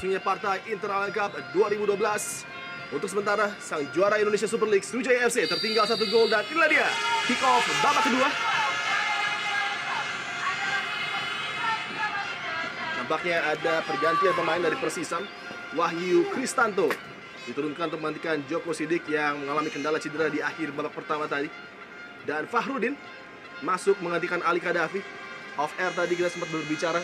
berlangsungnya partai Interland Cup 2012. Untuk sementara, sang juara Indonesia Super League Sriwijaya FC tertinggal 1 gol dan inilah dia kick off babak kedua. Nampaknya ada pergantian pemain dari Persisam. Wahyu Kristanto diturunkan untuk menggantikan Joko Sidik yang mengalami kendala cedera di akhir babak pertama tadi. Dan Fahrudin masuk menggantikan Ali Kadafi. Off air tadi kita sempat berbicara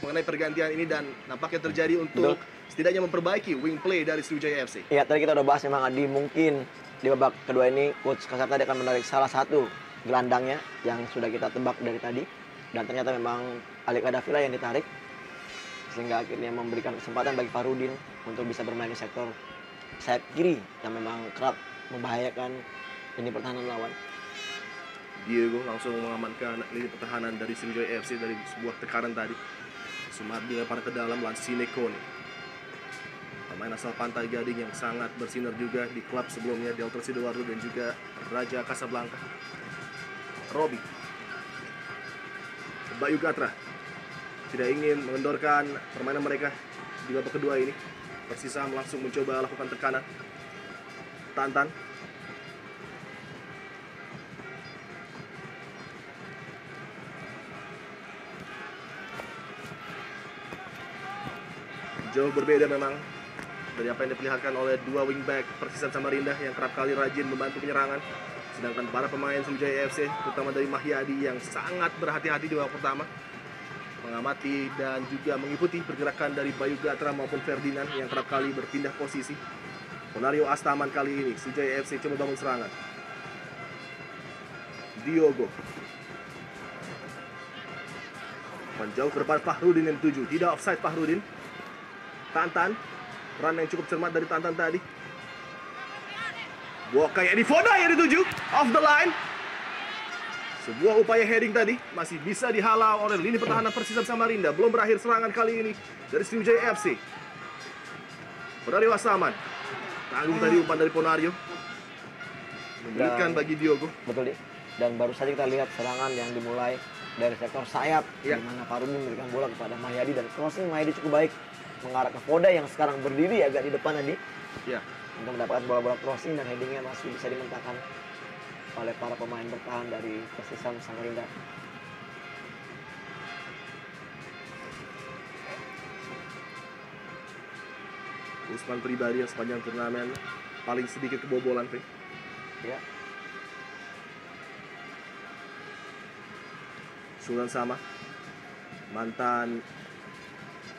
mengenai pergantian ini dan nampaknya terjadi untuk setidaknya memperbaiki wing play dari Sriwijaya FC. Iya, tadi kita udah bahas memang Adi, mungkin di babak kedua ini Coach Kasar tadi akan menarik salah satu gelandangnya yang sudah kita tebak dari tadi, dan ternyata memang Ali Kadafi lah yang ditarik sehingga akhirnya memberikan kesempatan bagi Fahrudin untuk bisa bermain di sektor sayap kiri yang memang kerap membahayakan lini pertahanan lawan. Diego langsung mengamankan lini pertahanan dari Sriwijaya FC dari sebuah tekanan tadi. Sumardi dilempar ke dalam Lansine Kone, pemain asal Pantai Gading yang sangat bersinar juga di klub sebelumnya, Delta Sidoarjo dan juga Raja Casablanca. Robi Bayu Gatra tidak ingin mengendorkan permainan mereka di babak kedua ini. Persisam langsung mencoba lakukan tekanan. Tantan jauh berbeda memang dari apa yang diperlihatkan oleh dua wingback Persisam Samarinda yang kerap kali rajin membantu penyerangan. Sedangkan para pemain Sriwijaya FC, terutama dari Mahyadi yang sangat berhati-hati di babak pertama, mengamati dan juga mengikuti pergerakan dari Bayu Gatra maupun Ferdinand yang kerap kali berpindah posisi. Ponario Astaman kali ini Sriwijaya FC coba bangun serangan. Diogo menjauh ke depan Fahrudin yang 7, tidak offside Fahrudin. Tantan, peran yang cukup cermat dari Tantan tadi. Bokai Edi Foda yang dituju off the line. Sebuah upaya heading tadi masih bisa dihalau oleh lini pertahanan Persisam Samarinda. Belum berakhir serangan kali ini dari Sriwijaya FC. Ponario Asaman tanggung tadi umpan dari Ponario, memberikan bagi Diogo. Betul, dan baru saja kita lihat serangan yang dimulai dari sektor sayap, di mana Fahrudin memberikan bola kepada Mahyadi dan crossing Mahyadi cukup baik mengarah ke Foda yang sekarang berdiri agak di depan tadi. Untuk mendapatkan bola-bola crossing dan headingnya masih bisa dimentahkan oleh para pemain bertahan dari Persisam Samarinda. Usman pribadi yang sepanjang turnamen paling sedikit kebobolan, Fe. Ya. Sulan Sama, mantan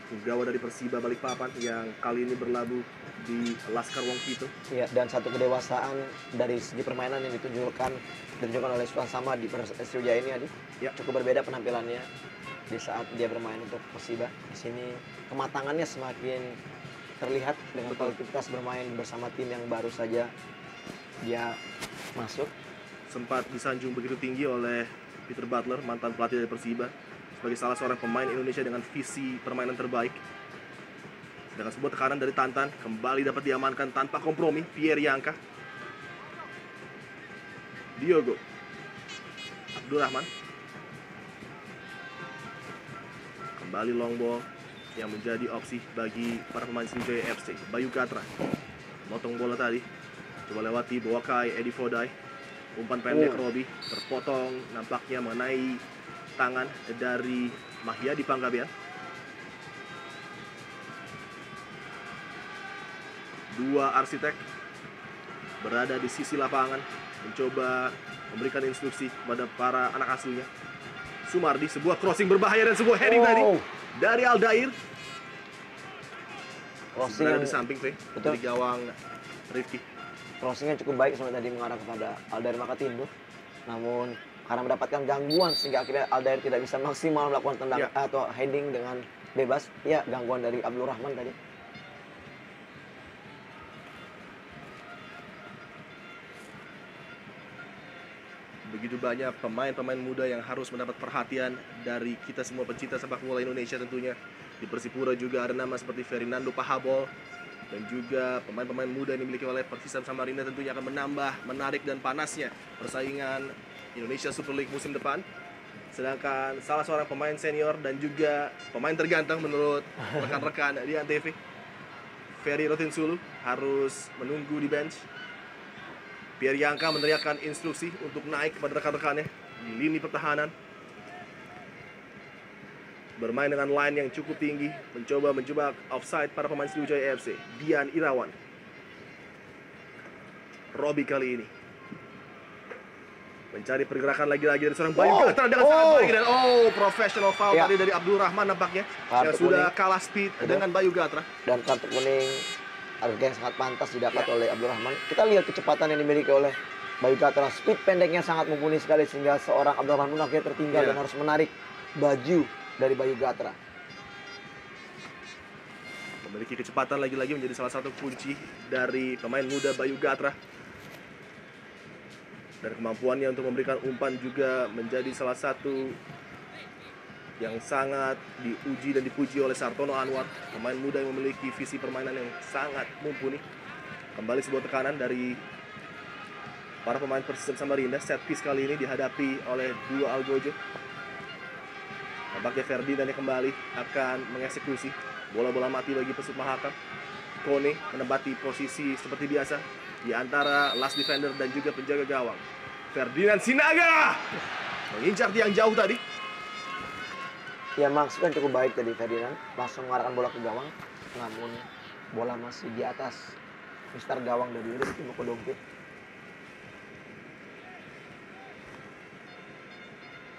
penggawa dari Persiba Balikpapan yang kali ini berlabuh di Laskar Wong Kito. Iya, dan satu kedewasaan dari segi permainan yang ditunjukkan oleh Sulan Sama di Sriwijaya ini, Adi. Cukup berbeda penampilannya di saat dia bermain untuk Persiba. Di sini kematangannya semakin terlihat dengan kualitas bermain bersama tim yang baru saja dia masuk. Sempat disanjung begitu tinggi oleh Peter Butler, mantan pelatih dari Persiba, sebagai salah seorang pemain Indonesia dengan visi permainan terbaik. Dengan sebuah tekanan dari Tantan, kembali dapat diamankan tanpa kompromi Pierre Yangka. Diogo Abdurrahman, kembali long ball yang menjadi opsi bagi para pemain Sriwijaya FC. Bayu Gatra motong bola tadi, coba lewati Bowakai Edi Fodai, umpan pendek Robi terpotong nampaknya mengenai tangan dari Mahyadi Panggabean. Dua arsitek berada di sisi lapangan mencoba memberikan instruksi kepada para anak asuhnya. Sumardi, sebuah crossing berbahaya dan sebuah heading tadi dari Aldair. Crossing berada di samping dari gawang Rifki. Crossingnya cukup baik sampai tadi mengarah kepada Aldair Makatindo, namun karena mendapatkan gangguan sehingga akhirnya Aldair tidak bisa maksimal melakukan tendang atau heading dengan bebas. Ya, gangguan dari Abdul Rahman tadi. Begitu banyak pemain-pemain muda yang harus mendapat perhatian dari kita semua pencinta sepak bola Indonesia tentunya. Di Persipura juga ada nama seperti Fernando Pahabol dan juga pemain-pemain muda yang dimiliki oleh Persisam Samarinda tentunya akan menambah menarik dan panasnya persaingan Indonesia Super League musim depan. Sedangkan salah seorang pemain senior dan juga pemain terganteng menurut rekan-rekan di Antv, Ferry Rotinsulu, harus menunggu di bench. Pierre Yangka meneriakkan instruksi untuk naik kepada rekan-rekannya di lini pertahanan. Bermain dengan line yang cukup tinggi, mencoba menjebak offside para pemain Sriwijaya FC. Dian Irawan, Robi kali ini mencari pergerakan lagi-lagi dari seorang Bayu Gatra dengan sangat baik, dan professional foul tadi dari Abdul Rahman nampaknya, yang sudah kalah speed dengan Bayu Gatra. Dan kartu kuning harga yang sangat pantas didapat oleh Abdul Rahman. Kita lihat kecepatan yang dimiliki oleh Bayu Gatra, speed pendeknya sangat mumpuni sekali sehingga seorang Abdul Rahman akhirnya tertinggal dan harus menarik baju dari Bayu Gatra. Memiliki kecepatan lagi-lagi menjadi salah satu kunci dari pemain muda Bayu Gatra. Dan kemampuannya untuk memberikan umpan juga menjadi salah satu yang sangat diuji dan dipuji oleh Sartono Anwar, pemain muda yang memiliki visi permainan yang sangat mumpuni. Kembali sebuah tekanan dari para pemain Persisam Samarinda. Set piece kali ini dihadapi oleh dua Algojo. Nampaknya Ferdinand yang kembali akan mengeksekusi bola-bola mati bagi Persut Mahakam. Kone menempati posisi seperti biasa di antara last defender dan juga penjaga gawang. Ferdinand Sinaga mengincar tiang jauh tadi. Ya, maksudnya cukup baik tadi Ferdinand, langsung mengarahkan bola ke gawang, namun bola masih di atas mister gawang dari Rizky Mokodompit.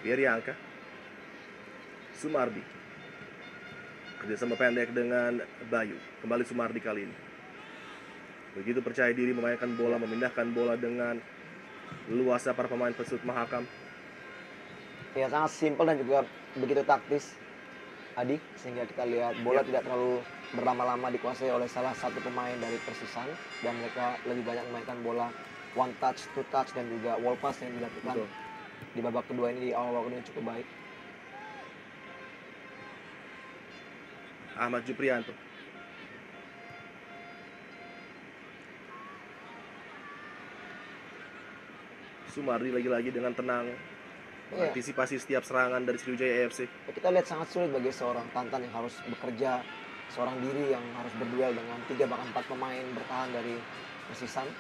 Pierre Yangka, Sumardi, kerjasama pendek dengan Bayu. Kembali Sumardi kali ini. Begitu percaya diri memainkan bola, memindahkan bola dengan luasa para pemain Persut Mahakam. Ya, sangat simpel dan juga begitu taktis, Adi, sehingga kita lihat bola tidak terlalu berlama-lama dikuasai oleh salah satu pemain dari Persisam, dan mereka lebih banyak memainkan bola one touch, two touch, dan juga wall pass yang dilakukan di babak kedua ini, di awal babak kedua cukup baik. Ahmad Juprianto, Sumardi lagi-lagi dengan tenang mengantisipasi setiap serangan dari Sriwijaya FC. Ya, kita lihat sangat sulit bagi seorang Tantan yang harus bekerja seorang diri, yang harus berduel dengan 3 bahkan 4 pemain bertahan dari Persisam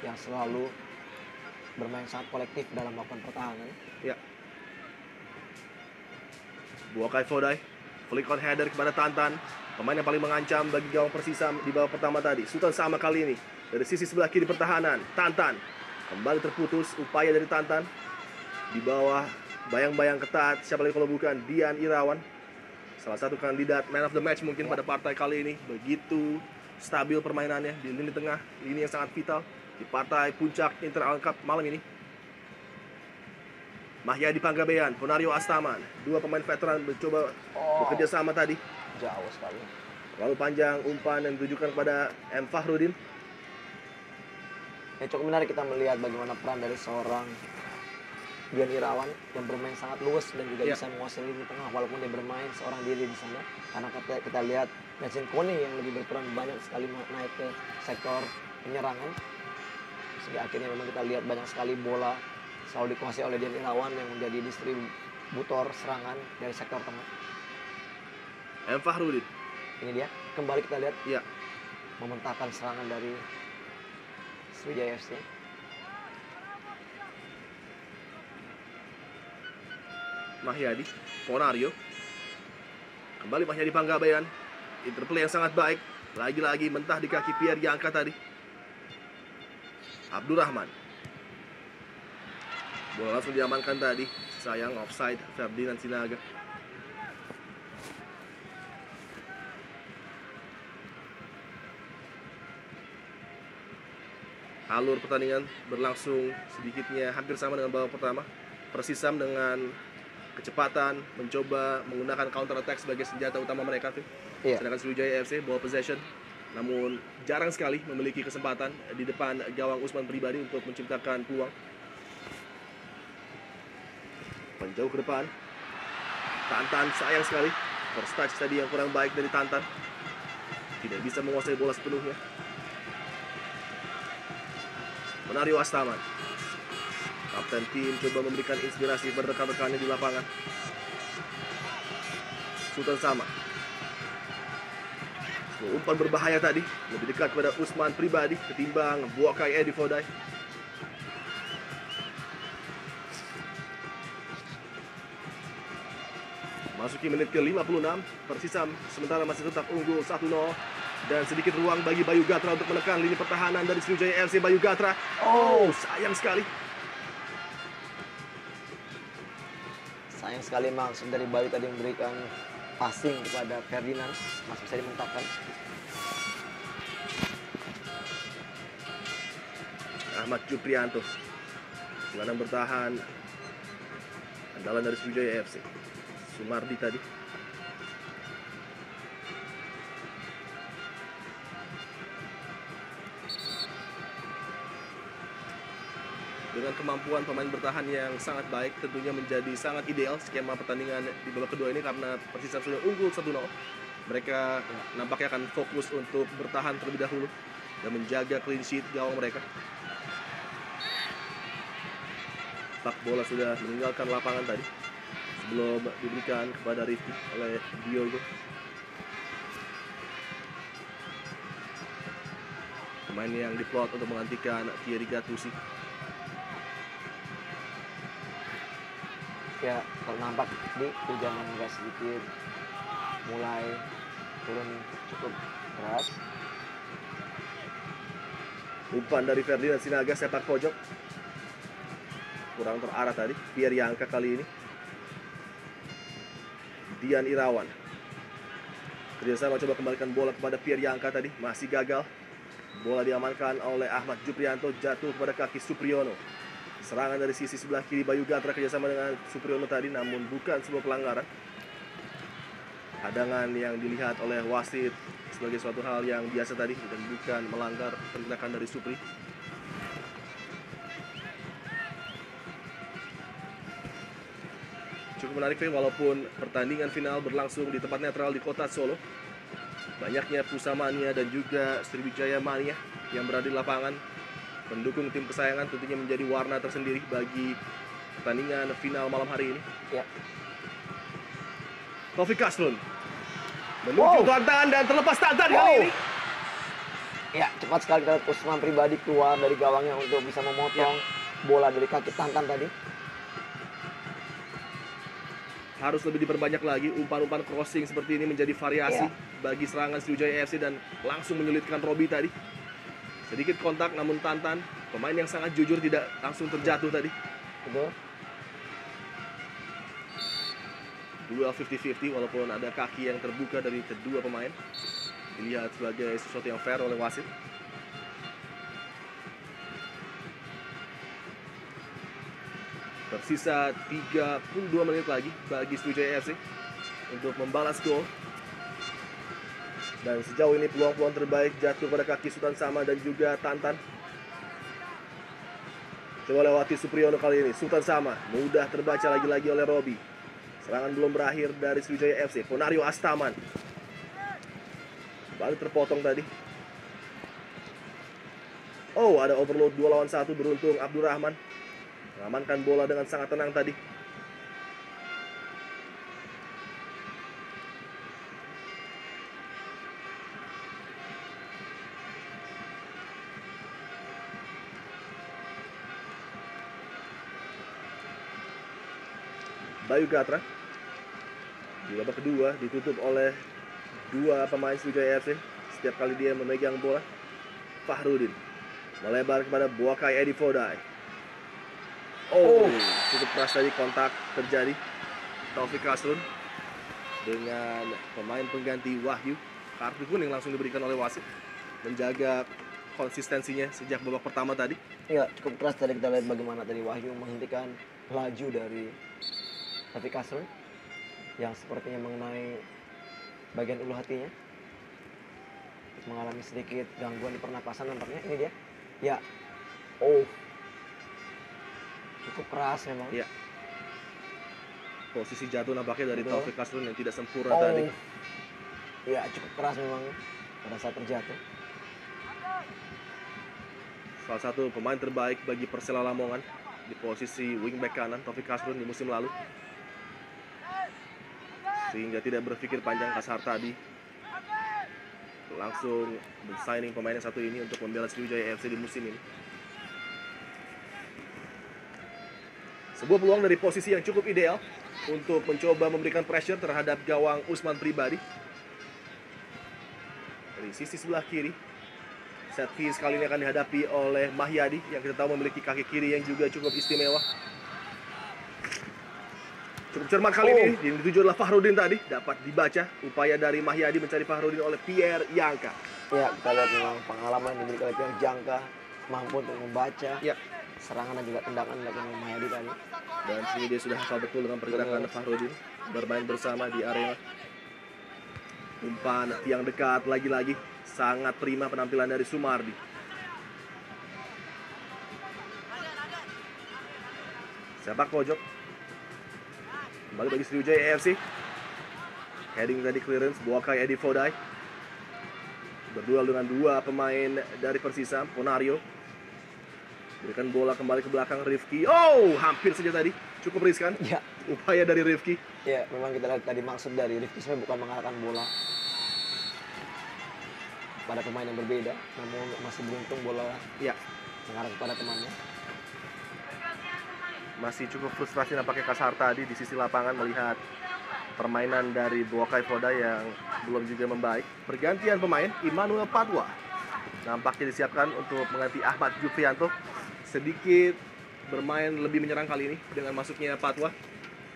yang selalu bermain sangat kolektif dalam melakukan pertahanan. Ya. Buakai Fodai, flick on header kepada Tantan, pemain yang paling mengancam bagi gawang Persisam di babak pertama tadi. Sultan sama kali ini dari sisi sebelah kiri pertahanan. Tantan kembali terputus upaya dari Tantan. Di bawah bayang-bayang ketat, siapa lagi kalau bukan Dian Irawan, salah satu kandidat man of the match mungkin pada partai kali ini. Begitu stabil permainannya di lini tengah, lini yang sangat vital di partai puncak Inter Al Cup malam ini. Mahyadi Panggabean, Ponario Astaman, dua pemain veteran mencoba bekerja sama tadi. Jauh sekali. Lalu panjang umpan yang ditujukan kepada M. Fahrudin. Ya, cukup menarik kita melihat bagaimana peran dari seorang Dian Irawan yang bermain sangat luas dan juga bisa menguasai lini tengah walaupun dia bermain seorang diri di sana. Karena kita lihat Vincent Kone yang lebih berperan banyak sekali naik ke sektor penyerangan, sehingga akhirnya memang kita lihat banyak sekali bola selalu dikuasai oleh Dian Irawan yang menjadi distributor serangan dari sektor tengah. M. Fahrudin. Ini dia, kembali kita lihat Ya, mementahkan serangan dari Sriwijaya FC. Mahyadi, Ponario. Kembali Mahyadi Panggabean. Interplay yang sangat baik. Lagi-lagi mentah di kaki Pierre Yangka tadi. Abdul Rahman. Bola langsung diamankan tadi. Sayang offside Ferdinand Sinaga. Alur pertandingan berlangsung sedikitnya hampir sama dengan babak pertama. Persisam dengan kecepatan mencoba menggunakan counter attack sebagai senjata utama mereka, sedangkan Sriwijaya FC bawa possession, namun jarang sekali memiliki kesempatan di depan gawang Usman Pribadi untuk menciptakan peluang. Penjauh ke depan, Tantan sayang sekali first touch tadi yang kurang baik dari Tantan, tidak bisa menguasai bola sepenuhnya. Ponario Astaman, Kapten tim coba memberikan inspirasi pada rekan-rekannya di lapangan. Sultan Sama. Umpan berbahaya tadi, lebih dekat kepada Usman pribadi ketimbang Buakai Edi Fodai. Masuki menit ke-56, Persisam sementara masih tetap unggul 1-0 dan sedikit ruang bagi Bayu Gatra untuk menekan lini pertahanan dari Sriwijaya FC. Bayu Gatra, sayang sekali. Sayang sekali maksud dari Bayu tadi memberikan passing kepada Ferdinand, masih bisa dimentapkan. Ahmad Juprianto, gelandang bertahan andalan dari Sriwijaya FC. Sumardi tadi. Dengan kemampuan pemain bertahan yang sangat baik, tentunya menjadi sangat ideal skema pertandingan di babak kedua ini karena Persisam sudah unggul 1-0. Mereka nampaknya akan fokus untuk bertahan terlebih dahulu dan menjaga clean sheet gawang mereka. Tak bola sudah meninggalkan lapangan tadi sebelum diberikan kepada Rifki oleh Diogo. Pemain yang diplot untuk menggantikan Thierry Gattuso. Ya, ternampak di hujanan agak sedikit mulai turun cukup keras. Umpan dari Ferdinand Sinaga sepak pojok. Kurang terarah tadi. Pierre Yangka kali ini. Dian Irawan. Kerjasama coba kembalikan bola kepada Pierre Yangka tadi. Masih gagal. Bola diamankan oleh Ahmad Juprianto. Jatuh kepada kaki Supriyono. Serangan dari sisi sebelah kiri Bayu Gatra kerjasama dengan Supriyono tadi. Namun bukan sebuah pelanggaran. Hadangan yang dilihat oleh wasit sebagai suatu hal yang biasa tadi. Dan bukan melanggar pergerakan dari Supri. Cukup menarik, walaupun pertandingan final berlangsung di tempat netral di kota Solo. Banyaknya Pusamania dan juga Sriwijaya Mania yang berada di lapangan. Pendukung tim kesayangan tentunya menjadi warna tersendiri bagi pertandingan final malam hari ini. Ya. Taufik Kasrun menuju Tantan dan terlepas Tantan kali ini. Ya, cepat sekali kita lihat Usman pribadi keluar dari gawangnya untuk bisa memotong bola dari kaki Tantan tadi. Harus lebih diperbanyak lagi umpan-umpan crossing seperti ini menjadi variasi bagi serangan Sriwijaya FC dan langsung menyulitkan Robi tadi. Sedikit kontak namun Tantan, pemain yang sangat jujur, tidak langsung terjatuh tadi. Betul. Duel 50-50 walaupun ada kaki yang terbuka dari kedua pemain. Dilihat sebagai sesuatu yang fair oleh wasit. Tersisa 32 menit lagi bagi Sriwijaya FC untuk membalas gol. Dan sejauh ini peluang-peluang terbaik jatuh pada kaki Sultan Sama dan juga Tantan. Coba lewati Supriyono kali ini. Sultan Sama mudah terbaca lagi-lagi oleh Robi. Serangan belum berakhir dari Sriwijaya FC. Ponario Astaman balik terpotong tadi. Ada overload 2 lawan 1. Beruntung Abdurrahman mengamankan bola dengan sangat tenang tadi. Bayu Gatra di babak kedua ditutup oleh dua pemain Sriwijaya FC. Setiap kali dia memegang bola, Fahrudin melebar kepada Buakai Edi Fodai. Cukup keras tadi kontak terjadi. Taufik Kasrun dengan pemain pengganti Wahyu. Kartu kuning langsung diberikan oleh wasit, menjaga konsistensinya sejak babak pertama tadi. Ya, cukup keras tadi kita lihat bagaimana tadi Wahyu menghentikan laju dari Taufik Kasrun yang sepertinya mengenai bagian ulu hatinya. Mengalami sedikit gangguan di pernapasan nampaknya. Ini dia. Ya. Cukup keras memang. Ya. Posisi jatuh nampaknya dari Taufik Kasrun yang tidak sempurna tadi. Ya, cukup keras memang pada saat terjatuh. Salah satu pemain terbaik bagi Persela Lamongan. di posisi wingback kanan Taufik Kasrun di musim lalu, sehingga tidak berpikir panjang Kasar tadi langsung signing pemain yang satu ini untuk membela Sriwijaya FC di musim ini. Sebuah peluang dari posisi yang cukup ideal untuk mencoba memberikan pressure terhadap gawang Usman Pribadi. Dari sisi sebelah kiri, set piece kali ini akan dihadapi oleh Mahyadi yang kita tahu memiliki kaki kiri yang juga cukup istimewa. Cukup cermat kali ini, yang dituju adalah Fahrudin tadi. Dapat dibaca upaya dari Mahyadi mencari Fahrudin oleh Pierre Yangka. Ya, kita lihat memang pengalaman yang dimiliki oleh Pierre Yangka, mampu untuk membaca serangan dan juga tendangan dilakukan oleh Mahyadi tadi. Dan sini dia sudah hafal betul dengan pergerakan Fahrudin bermain bersama di arena. Umpan tiang dekat lagi-lagi, sangat prima penampilan dari Sumardi. Sepak pojok kembali bagi Sriwijaya FC. Heading tadi clearance, Boakai Edi Fodai berduel dengan dua pemain dari Persisam, Ponario. Berikan bola kembali ke belakang Rifki. Oh, hampir saja tadi. Cukup riskan. Ya, upaya dari Rifki. ya memang kita lihat tadi maksud dari Rifki sebenarnya bukan mengarahkan bola pada pemain yang berbeda, namun masih beruntung bola mengarah kepada temannya. Masih cukup frustrasi nampaknya Kasar tadi di sisi lapangan melihat permainan dari Boakai Foda yang belum juga membaik. Pergantian pemain, Immanuel Patwa nampaknya disiapkan untuk mengganti Ahmad Jufrianto. Sedikit bermain lebih menyerang kali ini dengan masuknya Patwa.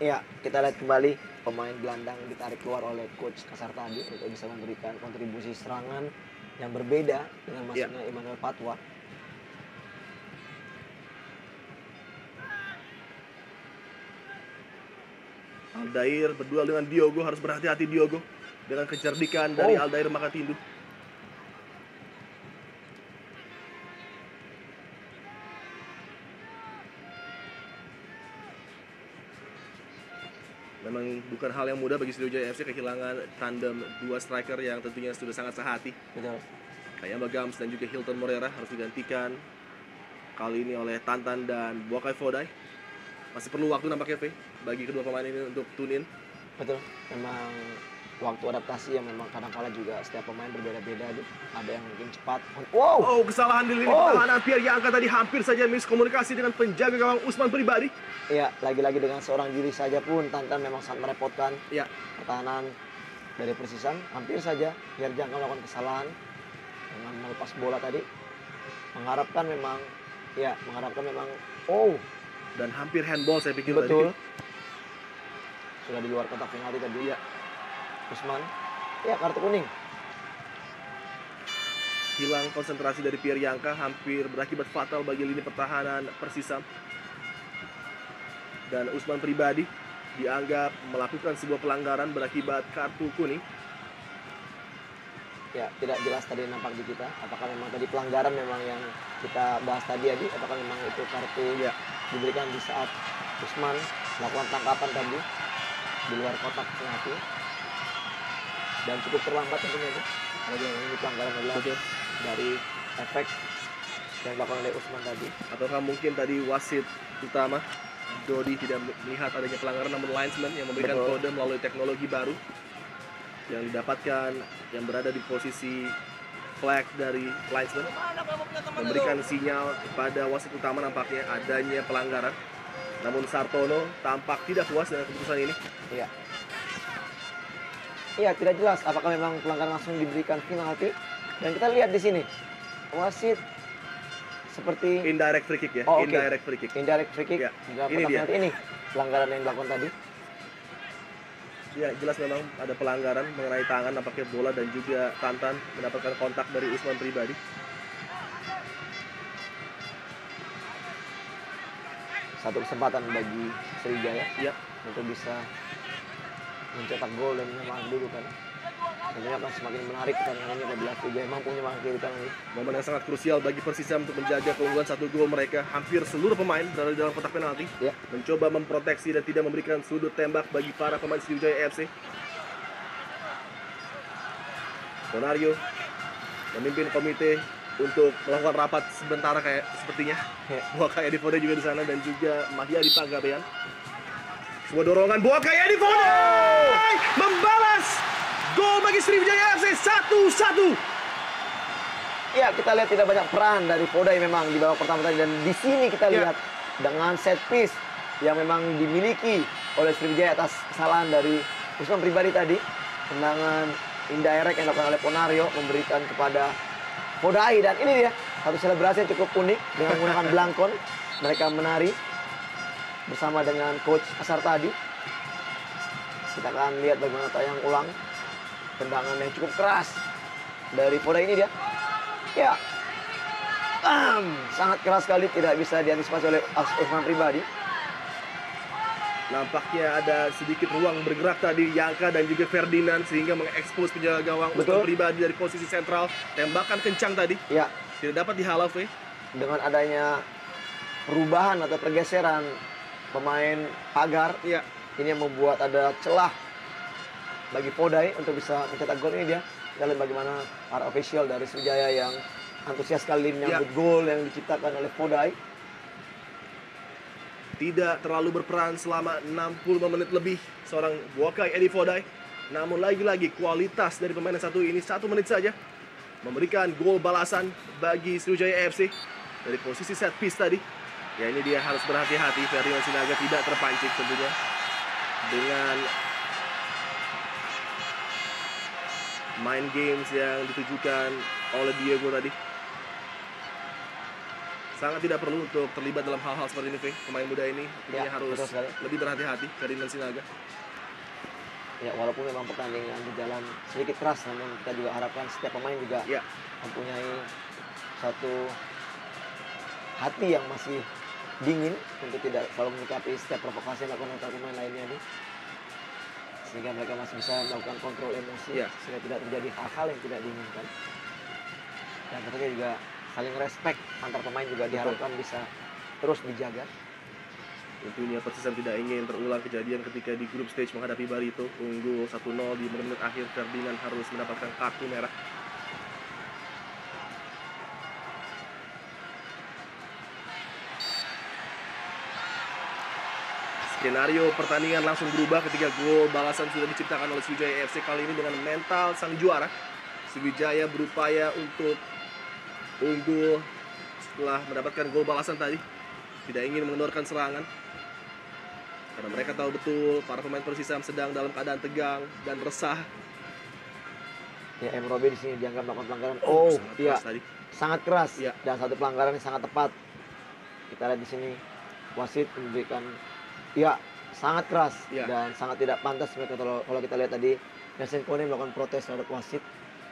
Ya, kita lihat kembali pemain gelandang ditarik keluar oleh coach Kasar tadi untuk bisa memberikan kontribusi serangan yang berbeda dengan masuknya Immanuel Patwa. Aldair berduel dengan Diogo, harus berhati-hati Diogo dengan kecerdikan dari Aldair Makatindu. Memang bukan hal yang mudah bagi Sriwijaya FC kehilangan tandem dua striker yang tentunya sudah sangat sehati. Betul. Kayamba Gams dan juga Hilton Morera harus digantikan kali ini oleh Tantan dan Boakai Fodai. Masih perlu waktu nampaknya bagi kedua pemain ini untuk tune in. Betul. Memang waktu adaptasi yang memang kadang-kala juga setiap pemain berbeda-beda. Ada yang mungkin cepat. Oh, kesalahan di lini pertahanan Pierre Yangka tadi, hampir saja miskomunikasi dengan penjaga gawang Usman Pribadi. Iya, lagi-lagi dengan seorang diri saja pun Tantan memang sangat merepotkan. Ya, pertahanan dari Persisam. Hampir saja Pierre Yangka melakukan kesalahan dengan melepas bola tadi. Mengharapkan memang dan hampir handball saya pikir betul. tadi. Sudah di luar kotak penalti tadi. Ya. Usman. Ya, kartu kuning. Hilang konsentrasi dari Pierre Yangka, hampir berakibat fatal bagi lini pertahanan Persisam. Dan Usman Pribadi dianggap melakukan sebuah pelanggaran berakibat kartu kuning. Ya, tidak jelas tadi nampak di kita. Apakah memang tadi pelanggaran memang yang kita bahas tadi, apakah memang itu kartu diberikan di saat Usman melakukan tangkapan tadi di luar kotak penalti dan cukup terlambat tentunya itu. Jadi ini pelanggaran adalah dari efek yang dilakukan oleh Usman tadi. Ataukah mungkin tadi wasit utama Dodi tidak melihat adanya pelanggaran, namun linesman yang memberikan kode melalui teknologi baru yang didapatkan yang berada di posisi flag dari linesman memberikan sinyal kepada wasit utama nampaknya adanya pelanggaran. Namun Sartono tampak tidak puas dengan keputusan ini. Iya. Iya, tidak jelas apakah memang pelanggaran langsung diberikan penalti. Dan kita lihat di sini wasit seperti indirect free kick ya. Indirect free kick. Indirect free kick. Ya. Ini dia. Ini pelanggaran yang dilakukan tadi. Ya, jelas memang ada pelanggaran mengenai tangan, nampaknya bola dan juga Tantan mendapatkan kontak dari Usman Pribadi. Satu kesempatan bagi Sriwijaya untuk bisa mencetak gol dan menyemangat dulu kan. Tentunya akan semakin menarik pertandingan ini apabila Sriwijaya mampu menyemangat diri ini. Momen yang sangat krusial bagi Persisam untuk menjaga keunggulan 1 gol mereka. Hampir seluruh pemain berada di dalam kotak penalti. Mencoba memproteksi dan tidak memberikan sudut tembak bagi para pemain Sriwijaya FC. Ponario memimpin komite untuk melakukan rapat sebentar kayak sepertinya. Ya. Buakai Edifode juga di sana dan juga Mahya di Pagabean. Sebuah dorongan Buakai Edifode membalas gol bagi Sriwijaya FC 1-1. Ya, kita lihat tidak banyak peran dari Fodai memang di babak pertama tadi, dan di sini kita Ya. lihat dengan set piece yang memang dimiliki oleh Sriwijaya atas kesalahan dari Usman Pribadi tadi. Tendangan indirect yang dilakukan oleh Ponario memberikan kepada Fodai, dan ini dia satu selebrasi yang cukup unik dengan menggunakan belangkon. Mereka menari bersama dengan coach Asar tadi. Kita akan lihat bagaimana tayang ulang tendangan yang cukup keras dari Fodai ini dia. Ya, sangat keras sekali, tidak bisa diantisipasi oleh Usman Pribadi. Nampaknya ada sedikit ruang bergerak tadi Yangka dan juga Ferdinand sehingga mengekspos penjaga gawang Usman Betul. Pribadi dari posisi sentral. Tembakan kencang tadi Ya, tidak dapat dihalau, Fe. dengan adanya perubahan atau pergeseran pemain pagar, Iya. ini yang membuat ada celah bagi Fodai untuk bisa mencetak gol ini dia. Kita lihat bagaimana para official dari Sriwijaya yang antusias sekali menyambut gol yang diciptakan oleh Fodai. Tidak terlalu berperan selama 65 menit lebih seorang Buakai Edifode. Namun lagi-lagi kualitas dari pemain yang satu ini 1 menit saja memberikan gol balasan bagi Sriwijaya FC dari posisi set piece tadi. Ya, ini dia harus berhati-hati. Ferdinand Sinaga tidak terpancing tentunya dengan main games yang ditujukan oleh Diego tadi. Sangat tidak perlu untuk terlibat dalam hal-hal seperti ini, Fe. Pemain muda ini tentunya Ya, harus betul sekali. lebih berhati-hati. Ferdinand Sinaga. Ya, walaupun memang pertandingan berjalan sedikit keras, namun kita juga harapkan setiap pemain juga Ya, mempunyai satu hati yang masih dingin untuk tidak selalu menyikapi setiap provokasi yang dilakukan oleh pemain lainnya ini, sehingga mereka masih bisa melakukan kontrol emosi, Ya. sehingga tidak terjadi hal-hal yang tidak diinginkan. Dan tentunya juga saling respect antar pemain juga diharapkan bisa terus dijaga. tentunya Persisam tidak ingin terulang kejadian ketika di grup stage menghadapi Barito. Unggul 1-0 di menit-menit akhir, Ferdinand harus mendapatkan kartu merah. Skenario pertandingan langsung berubah ketika gol balasan sudah diciptakan oleh Sriwijaya FC, kali ini dengan mental sang juara. Sriwijaya berupaya untuk unggul setelah mendapatkan gol balasan tadi. Tidak ingin mengendorkan serangan karena mereka tahu betul para pemain Persisam sedang dalam keadaan tegang dan resah. Ya, M. Robi di sini dianggap melakukan pelanggaran. Oh, sangat iya, keras tadi. sangat keras. Iya. Dan satu pelanggaran yang sangat tepat. Kita lihat di sini wasit memberikan, ya, sangat keras Iya. dan sangat tidak pantas. Kalau kita lihat tadi, Yasin Kone melakukan protes terhadap wasit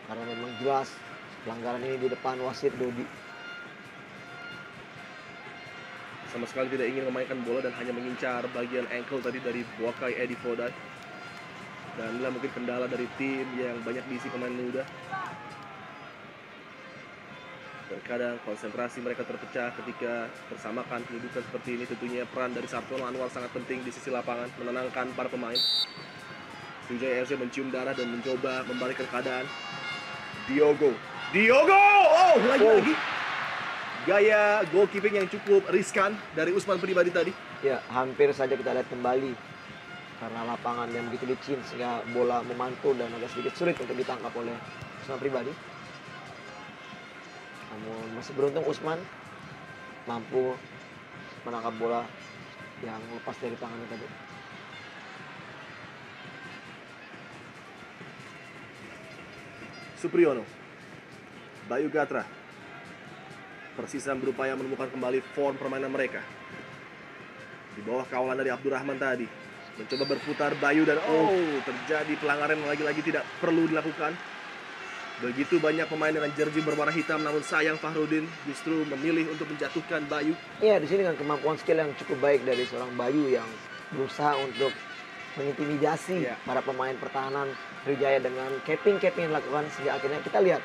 karena memang jelas pelanggaran ini di depan wasit Dodi. Sama sekali tidak ingin memainkan bola dan hanya mengincar bagian ankle tadi dari Buakai Edifode. Dan inilah mungkin kendala dari tim yang banyak diisi pemain muda. Terkadang konsentrasi mereka terpecah ketika bersamakan kedudukan seperti ini. Tentunya peran dari Sartono Anwar sangat penting di sisi lapangan, menenangkan para pemain. Sriwijaya FC mencium darah dan mencoba membalikkan keadaan. Diogo, oh, lagi-lagi gaya goalkeeping yang cukup riskan dari Usman Pribadi tadi. Ya, hampir saja kita lihat kembali karena lapangan yang begitu licin sehingga bola memantul dan agak sedikit sulit untuk ditangkap oleh Usman Pribadi. Namun masih beruntung Usman mampu menangkap bola yang lepas dari tangannya tadi. Supriyono, Bayu Gatra. Persisam berupaya menemukan kembali form permainan mereka. Di bawah kawalan dari Abdurrahman tadi. Mencoba berputar Bayu dan terjadi pelanggaran yang lagi-lagi tidak perlu dilakukan. Begitu banyak pemain dengan jersey berwarna hitam, namun sayang Fahrudin justru memilih untuk menjatuhkan Bayu. Iya, di sini dengan kemampuan skill yang cukup baik dari seorang Bayu yang berusaha untuk mengintimidasi para pemain pertahanan Sriwijaya dengan capping yang dilakukan, sehingga akhirnya kita lihat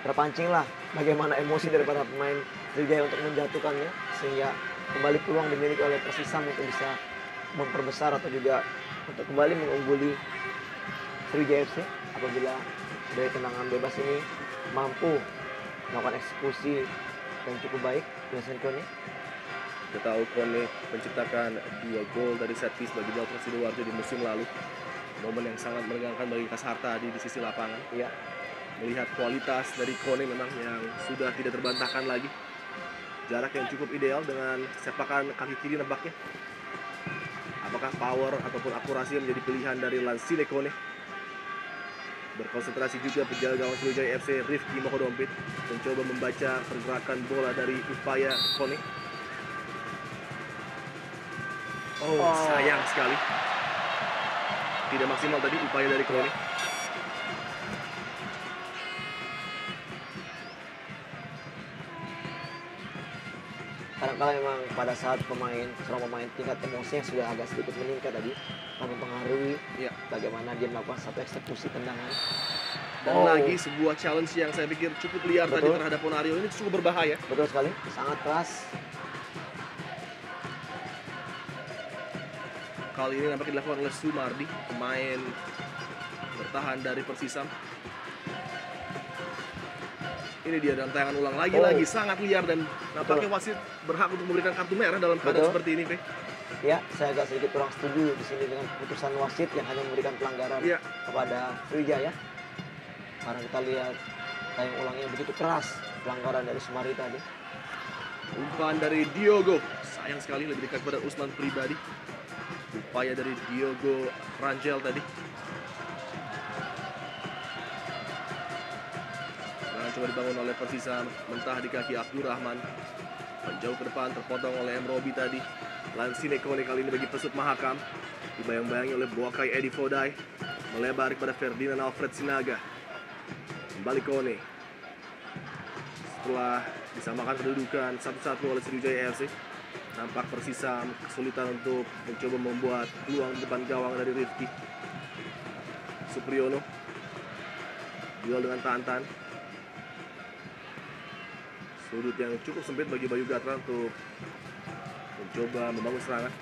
terpancinglah bagaimana emosi dari para pemain Sriwijaya untuk menjatuhkannya, sehingga kembali peluang dimiliki oleh Persisam untuk bisa memperbesar atau juga untuk kembali mengungguli Sriwijaya FC apabila dari tendangan bebas ini mampu melakukan eksekusi yang cukup baik Vincent Kone. Kita tahu Kone menciptakan 2 gol dari set piece bagi Delta Sidoarjo di musim lalu. Momen yang sangat menegangkan bagi Kasarta di sisi lapangan. Iya, Melihat kualitas dari Kone memang yang sudah tidak terbantahkan lagi. Jarak yang cukup ideal dengan sepakan kaki kiri nebaknya. Apakah power ataupun akurasi yang menjadi pilihan dari Lansine Kone? Berkonsentrasi juga penjaga gawang Sriwijaya FC Rifki Mohodompit mencoba membaca pergerakan bola dari upaya Kone. Sayang sekali. Tidak maksimal tadi upaya dari Kone. kadang-kadang memang pada saat seorang pemain tingkat emosinya sudah agak sedikit meningkat tadi, akan mempengaruhi Ya. bagaimana dia melakukan satu eksekusi tendangan. Dan lagi sebuah challenge yang saya pikir cukup liar tadi Betul. terhadap Ponario ini cukup berbahaya. Betul sekali, sangat keras. Kali ini nampaknya dilakukan oleh Sumardi, pemain bertahan dari Persisam. Ini dia dalam tayangan ulang lagi-lagi sangat liar dan nampaknya wasit berhak untuk memberikan kartu merah dalam keadaan Betul. seperti ini, Fe. Ya, saya agak sedikit kurang setuju di sini dengan keputusan wasit yang hanya memberikan pelanggaran Iya. kepada Sriwijaya. Karena kita lihat tayang ulangnya begitu keras pelanggaran dari Sumari tadi. Umpan dari Diogo, sayang sekali lebih dekat pada Usman pribadi. Upaya dari Diogo Rangel tadi. Coba dibangun oleh Persisam, mentah di kaki Abdurrahman. Menjauh ke depan, terpotong oleh Robi tadi. Lansine Kone kali ini bagi Pesut Mahakam. Dibayang-bayangi oleh Boakai Edi Fodai. Melebar kepada Ferdinand Alfred Sinaga. Kembali Kone. Setelah disamakan kedudukan 1-1 oleh Sriwijaya FC, nampak Persisam kesulitan untuk mencoba membuat peluang depan gawang dari Rifki Supriyono. Duel dengan Tantan. Sudut yang cukup sempit bagi Bayu Gatra untuk mencoba membangun serangan.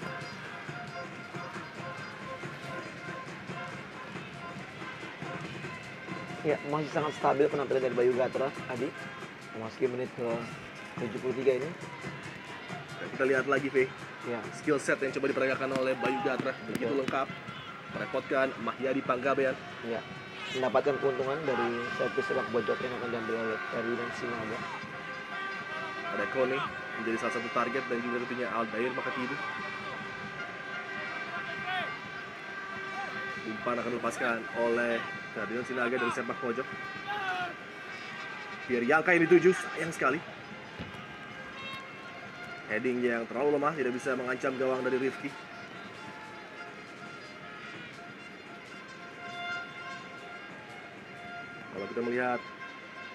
Ya, masih sangat stabil penampilan dari Bayu Gatra tadi. Memasuki menit ke 73 ini. Dan kita lihat lagi, V. Ya, Skill set yang coba diperagakan oleh Bayu Gatra begitu lengkap. Merepotkan Mahyadi Panggabean. ya. Mendapatkan keuntungan dari servis sepak pojok yang akan diambil oleh Ferdinand Sinaga. Ada Kone menjadi salah satu target dan juga tentunya Aldair Makatidu. Umpan akan dilepaskan oleh Ferdinand Sinaga dari sepak pojok. Pierre Yangka yang dituju, sayang sekali. Heading yang terlalu lemah, tidak bisa mengancam gawang dari Rifki. Kalau kita melihat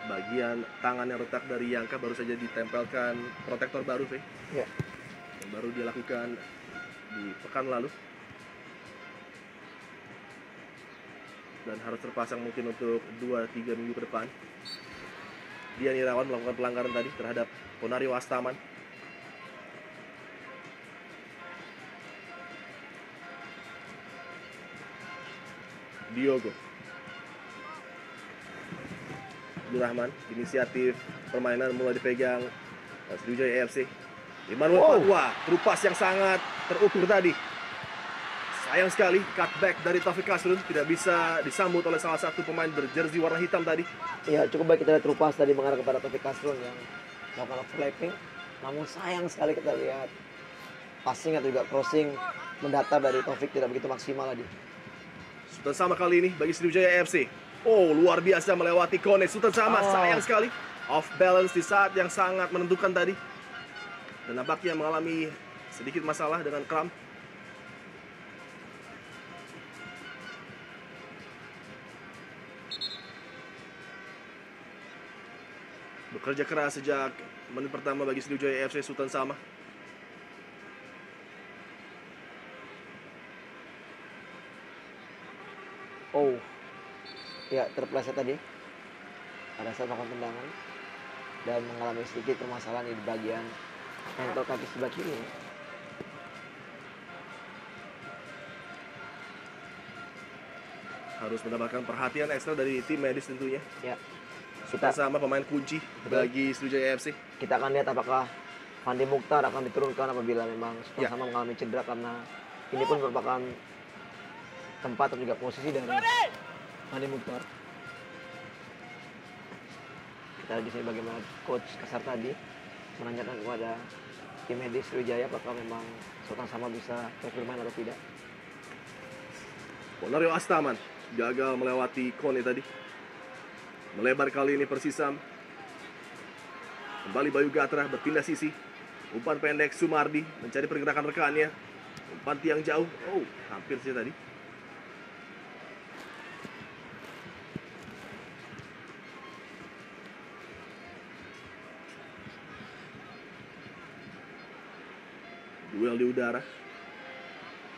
bagian tangan yang retak dari Yangka baru saja ditempelkan protektor baru, V. Ya. Yang baru dia lakukan di pekan lalu. Dan harus terpasang mungkin untuk 2-3 minggu ke depan. Dian Irawan melakukan pelanggaran tadi terhadap Ponario Astaman. Diogo Abdurrahman, inisiatif permainan mulai dipegang Sriwijaya FC. Immanuel Padua, terupas yang sangat terukur tadi. Sayang sekali, cutback dari Taufik Kasrun tidak bisa disambut oleh salah satu pemain berjersey warna hitam tadi. Ya, cukup baik kita lihat terupas tadi mengarah kepada Taufik Kasrun yang melakukan overlapping. Namun sayang sekali kita lihat passing atau juga crossing mendatar dari Taufik tidak begitu maksimal tadi. Sultan Sama kali ini bagi Sriwijaya FC. Oh, luar biasa melewati Kone. Sultan Sama, sayang sekali. Off balance di saat yang sangat menentukan tadi. Dan nampaknya mengalami sedikit masalah dengan kram. Bekerja keras sejak menit pertama bagi Sriwijaya FC Sultan Sama. Oh, ya terpeleset tadi pada saat melakukan tendangan dan mengalami sedikit permasalahan di bagian ankle kaki sebelah kiri. Harus mendapatkan perhatian ekstra dari tim medis tentunya. Ya, Sultan Sama pemain kunci bagi Sriwijaya FC. Kita akan lihat apakah Fandi Mukhtar akan diturunkan apabila memang Sultan Ya. Sama mengalami cedera, karena ini pun merupakan tempat atau juga posisi dari Fandi Mukhtar. Kita lihat di sini bagaimana coach Kasar tadi menanyakan kepada tim medis Sriwijaya apakah memang Sultan Sama bisa terus bermain atau tidak. Ponario Astaman gagal melewati Kone tadi. Melebar kali ini Persisam. Kembali Bayu Gatra berpindah sisi. Umpan pendek Sumardi mencari pergerakan rekannya. Umpan tiang jauh. Oh, hampir saja tadi. Duel di udara.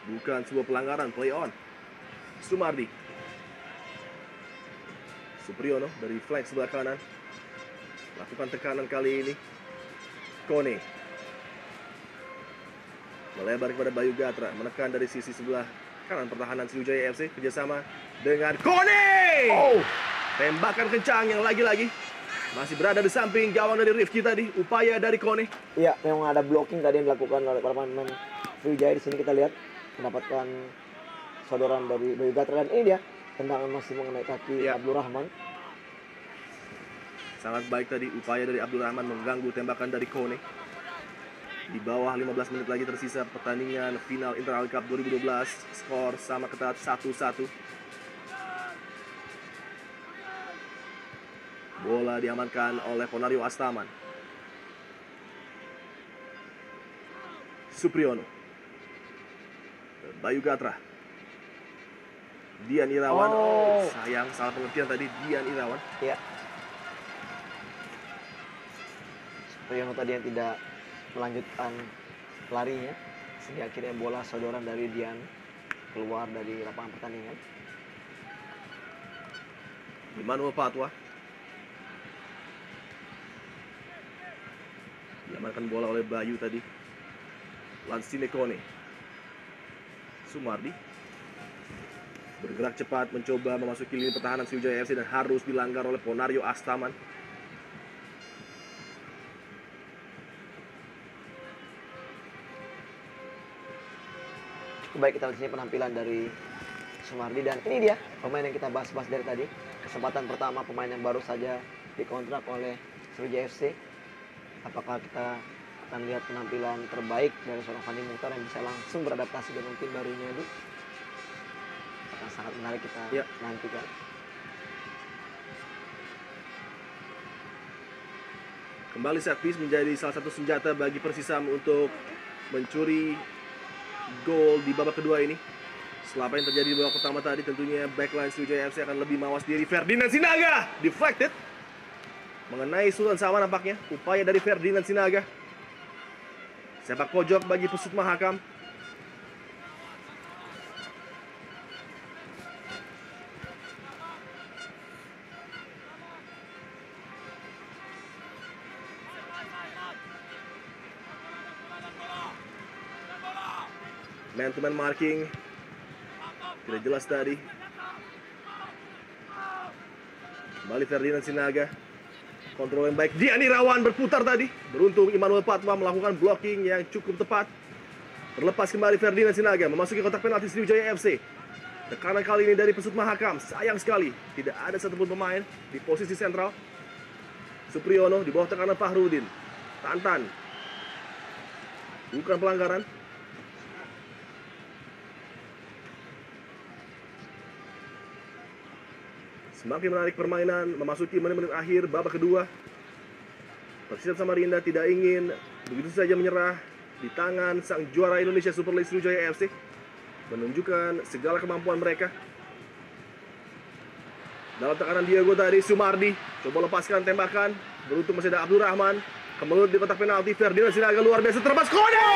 Bukan sebuah pelanggaran, play on. Sumardi. Supriyono dari flank sebelah kanan. Lakukan tekanan kali ini. Kone. Melebar kepada Bayu Gatra. Menekan dari sisi sebelah kanan pertahanan Sriwijaya FC. Kerjasama dengan Kone. Oh, Tembakan kencang yang lagi-lagi masih berada di samping gawang dari Rifki tadi. Upaya dari Kone. iya, memang ada blocking tadi yang dilakukan oleh para pemain Sriwijaya. Di sini kita lihat mendapatkan sodoran dari Bayu Gatra, dan ini dia tendangan masih mengenai kaki Ya. Abdul Rahman. Sangat baik tadi upaya dari Abdul Rahman mengganggu tembakan dari Kone. Di bawah 15 menit lagi tersisa pertandingan final Inter Cup 2012. Skor sama ketat 1-1. Bola diamankan oleh Ponario Astaman. Supriyono. Bayu Gatra. Dian Irawan. Oh. Sayang salah pengertian tadi, Dian Irawan. Ya. Supriyono tadi yang tidak melanjutkan larinya, sehingga akhirnya bola sodoran dari Dian keluar dari lapangan pertandingan. Immanuel Patwa. Diamankan bola oleh Bayu tadi. Lansine Kone. Sumardi bergerak cepat mencoba memasuki lini pertahanan Sriwijaya FC dan harus dilanggar oleh Ponario Astaman. Cukup baik kita lihat di sini penampilan dari Sumardi, dan ini dia pemain yang kita bahas-bahas dari tadi. Kesempatan pertama pemain yang baru saja dikontrak oleh Sriwijaya FC. Apakah kita akan lihat penampilan terbaik dari seorang Fandi Mukhtar yang bisa langsung beradaptasi dengan tim barunya ini? Akan sangat menarik kita Ya. nantikan. Kembali set piece menjadi salah satu senjata bagi Persisam untuk mencuri gol di babak kedua ini. Setelah apa yang terjadi di babak pertama tadi, tentunya backline Sriwijaya FC akan lebih mawas diri. Ferdinand Sinaga deflected mengenai Sultan Sama nampaknya. Upaya dari Ferdinand Sinaga. Sepak pojok bagi Pesut Mahakam. Man to man marking. Tidak jelas tadi. Kembali Ferdinand Sinaga. Kontrol yang baik. Dian Irawan berputar tadi. Beruntung Immanuel Patwa melakukan blocking yang cukup tepat. Terlepas kembali Ferdinand Sinaga memasuki kotak penalti Sriwijaya FC. Tekanan kali ini dari Pesut Mahakam. Sayang sekali tidak ada satupun pemain di posisi sentral. Supriyono di bawah tekanan Fahrudin. Tantan. Bukan pelanggaran. Semakin menarik permainan, memasuki menit-menit akhir babak kedua. Persisam Samarinda tidak ingin begitu saja menyerah di tangan sang juara Indonesia Super League Sriwijaya FC. Menunjukkan segala kemampuan mereka. Dalam tekanan Diego tadi, Sumardi coba lepaskan tembakan. Beruntung masih ada Abdul Rahman. Kemelut di kotak penalti, Ferdinand Sinaga luar biasa terbas. Kode!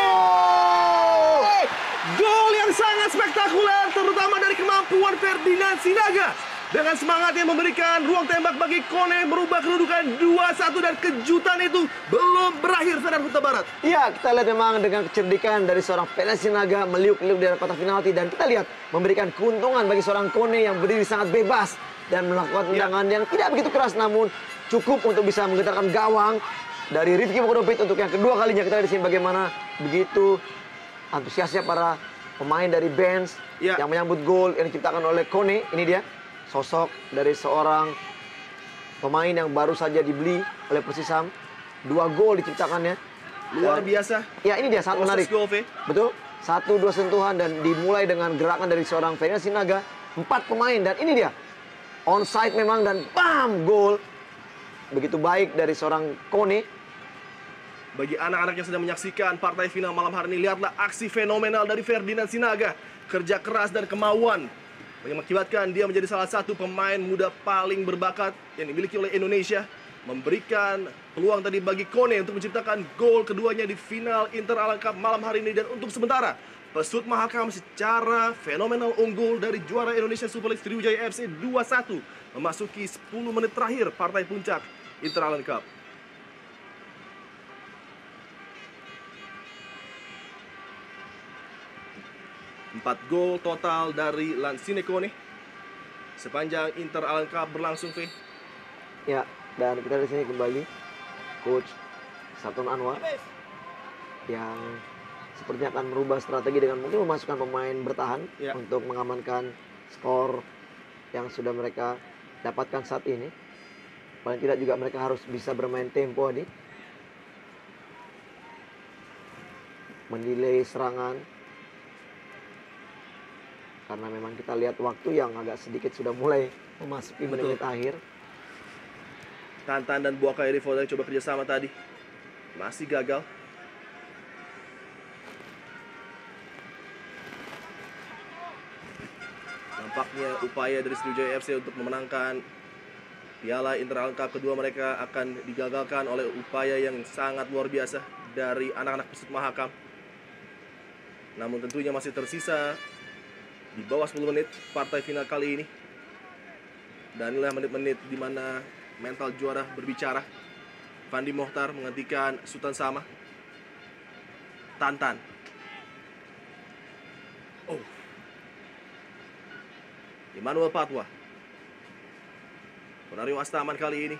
Gol yang sangat spektakuler, terutama dari kemampuan Ferdinand Sinaga. Dengan semangatnya memberikan ruang tembak bagi Kone, merubah kedudukan 2-1, dan kejutan itu belum berakhir, Ferdan Huta Barat. Iya, kita lihat memang dengan kecerdikan dari seorang Ferdinand Sinaga meliuk-liuk di dalam kotak penalti, dan kita lihat memberikan keuntungan bagi seorang Kone yang berdiri sangat bebas dan melakukan tendangan yang tidak begitu keras, namun cukup untuk bisa menggetarkan gawang dari Rifki Mokodopit untuk yang kedua kalinya. Kita lihat di sini bagaimana begitu antusiasnya para pemain dari bench yang menyambut gol yang diciptakan oleh Kone. Ini dia sosok dari seorang pemain yang baru saja dibeli oleh Persisam. 2 gol diciptakannya. Luar biasa. Ya, ini dia sangat menarik. Betul. 1-2 sentuhan dan dimulai dengan gerakan dari seorang Ferdinand Sinaga. 4 pemain dan ini dia. Onside memang dan bam, gol. Begitu baik dari seorang Kone. Bagi anak-anak yang sedang menyaksikan partai final malam hari ini, lihatlah aksi fenomenal dari Ferdinand Sinaga. Kerja keras dan kemauan yang mengakibatkan dia menjadi salah satu pemain muda paling berbakat yang dimiliki oleh Indonesia. Memberikan peluang tadi bagi Kone untuk menciptakan gol keduanya di final Inter Allen Cup malam hari ini. Dan untuk sementara, Pesut Mahakam secara fenomenal unggul dari juara Indonesia Super League Sriwijaya FC 2-1. Memasuki 10 menit terakhir partai puncak Inter Allen Cup. Empat gol total dari Lansine Kone sepanjang Inter Allen Cup berlangsung, V. Ya, dan kita di sini kembali Coach Sabton Anwar yang sepertinya akan merubah strategi dengan mungkin memasukkan pemain bertahan untuk mengamankan skor yang sudah mereka dapatkan saat ini. Paling tidak juga mereka harus bisa bermain tempo nih, menilai serangan, karena memang kita lihat waktu yang agak sedikit sudah mulai memasuki menit akhir. Tantan dan Buakai Rivaldo coba kerjasama tadi, masih gagal. Nampaknya upaya dari Sriwijaya FC untuk memenangkan Piala Inter Allen Cup kedua mereka akan digagalkan oleh upaya yang sangat luar biasa dari anak-anak Pesut Mahakam. Namun tentunya masih tersisa di bawah 10 menit partai final kali ini. Dan inilah menit-menit di mana mental juara berbicara. Fandi Mohtar menggantikan Sultan Sama. Tantan. Emmanuel Patwa. Penario Astaman kali ini.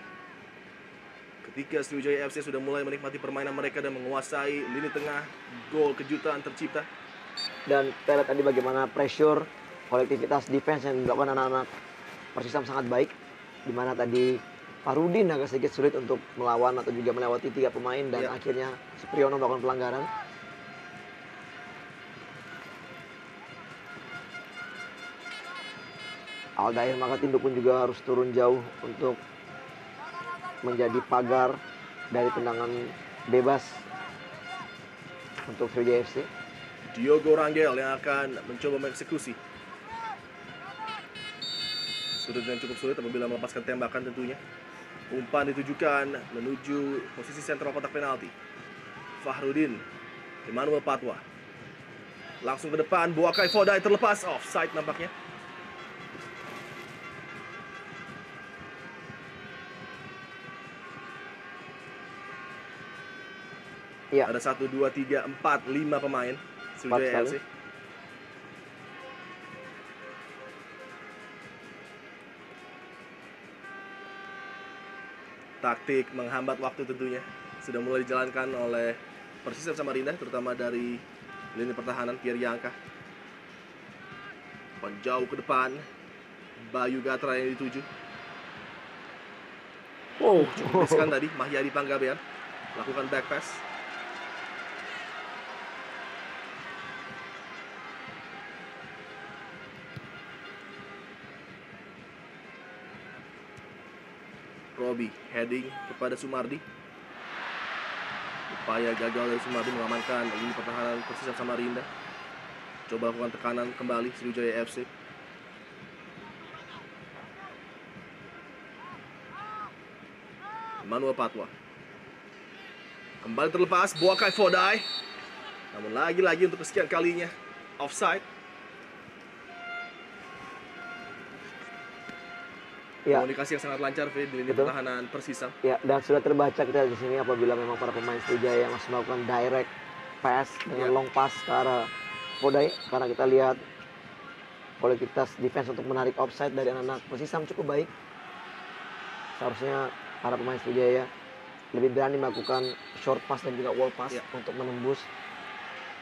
Ketika Sriwijaya FC sudah mulai menikmati permainan mereka dan menguasai lini tengah, gol kejutan tercipta. Dan kita lihat tadi bagaimana pressure, kolektivitas defense yang dilakukan anak-anak Persisam sangat baik. Dimana tadi Farudin agak sedikit sulit untuk melawan atau juga melewati 3 pemain dan akhirnya Supriyono melakukan pelanggaran. Aldair Makatindo pun juga harus turun jauh untuk menjadi pagar dari tendangan bebas untuk Sriwijaya FC. Diogo Rangel yang akan mencoba mengeksekusi. Sudah dengan cukup sulit apabila melepaskan tembakan tentunya. Umpan ditujukan menuju posisi sentral kotak penalti. Fahrudin, Emmanuel Patwa. Langsung ke depan, Buakai Fodai terlepas. Offside nampaknya. Ya. Ada 1, 2, 3, 4, 5 pemain Sriwijaya FC. Taktik menghambat waktu tentunya sudah mulai dijalankan oleh Persisam Samarinda, terutama dari lini pertahanan Pierre Yangka. Jauh ke depan, Bayu Gatra yang dituju. Cukup riskan tadi, Mahyadi Panggabean lakukan back pass. Robi heading kepada Sumardi. Upaya gagal dari Sumardi mengamankan lini pertahanan Persisam Samarinda. Coba lakukan tekanan kembali Sriwijaya FC. Emmanuel Patwa kembali terlepas, Buakai Fodai. Namun lagi-lagi untuk kesekian kalinya offside. Ya. Komunikasi yang sangat lancar di lini pertahanan Persisam. Ya, dan sudah terbaca kita di sini apabila memang para pemain Sriwijaya masih melakukan direct pass dengan long pass ke arah Fodai, karena kita lihat kolektivitas defense untuk menarik offside dari anak-anak Persisam cukup baik. Seharusnya para pemain Sriwijaya lebih berani melakukan short pass dan juga wall pass Ya. untuk menembus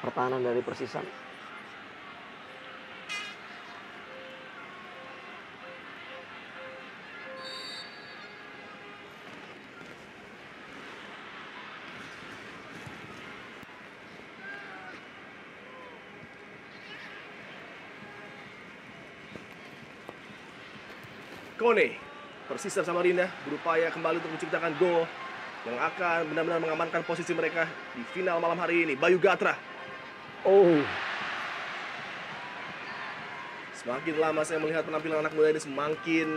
pertahanan dari Persisam. Kone, Persisam Samarinda berupaya kembali untuk menciptakan gol yang akan benar-benar mengamankan posisi mereka di final malam hari ini. Bayu Gatra. Oh, Semakin lama saya melihat penampilan anak muda ini semakin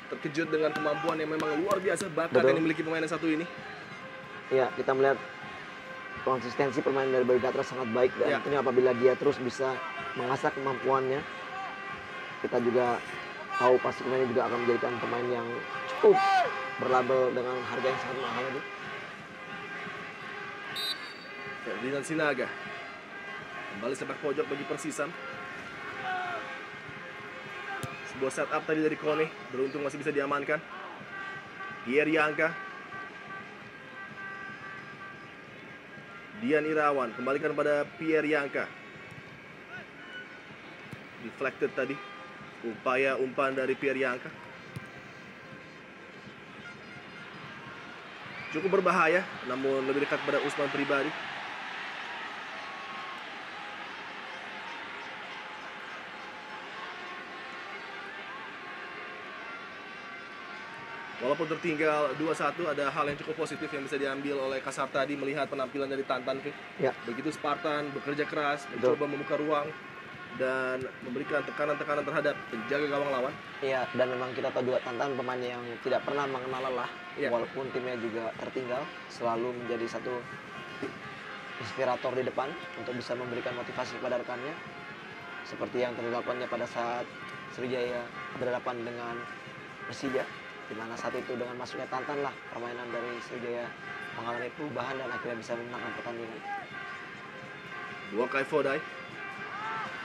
terkejut dengan kemampuan yang memang luar biasa, bakat Betul. yang dimiliki pemain yang satu ini. ya, kita melihat konsistensi permainan dari Bayu Gatra sangat baik, dan Ya. tentunya apabila dia terus bisa mengasah kemampuannya, kita juga tahu pasti pemain ini juga akan menjadikan pemain yang cukup berlabel dengan harga yang sangat mahal ini. Ferdinand Sinaga kembali sepak pojok bagi Persisam. Sebuah setup tadi dari Kone, beruntung masih bisa diamankan. Pierre Yangka, Dian Irawan kembalikan pada Pierre Yangka. Deflected tadi, upaya umpan dari Pierre Yangka. Cukup berbahaya, namun lebih dekat pada Usman Pribadi. Walaupun tertinggal 2-1, ada hal yang cukup positif yang bisa diambil oleh Kasar tadi melihat penampilan dari Tantan. Ya. Begitu Spartan, bekerja keras, Betul. mencoba membuka ruang dan memberikan tekanan-tekanan terhadap penjaga gawang lawan. Iya, dan memang kita tahu juga Tantan pemain yang tidak pernah mengenal lelah, Iya. walaupun timnya juga tertinggal, selalu menjadi satu inspirator di depan untuk bisa memberikan motivasi kepada rekannya, seperti yang terlakukannya pada saat Sriwijaya berhadapan dengan Persija, di mana saat itu dengan masuknya Tantan lah permainan dari Sriwijaya mengalami perubahan dan akhirnya bisa memenangkan pertandingan. Buakai Fodai,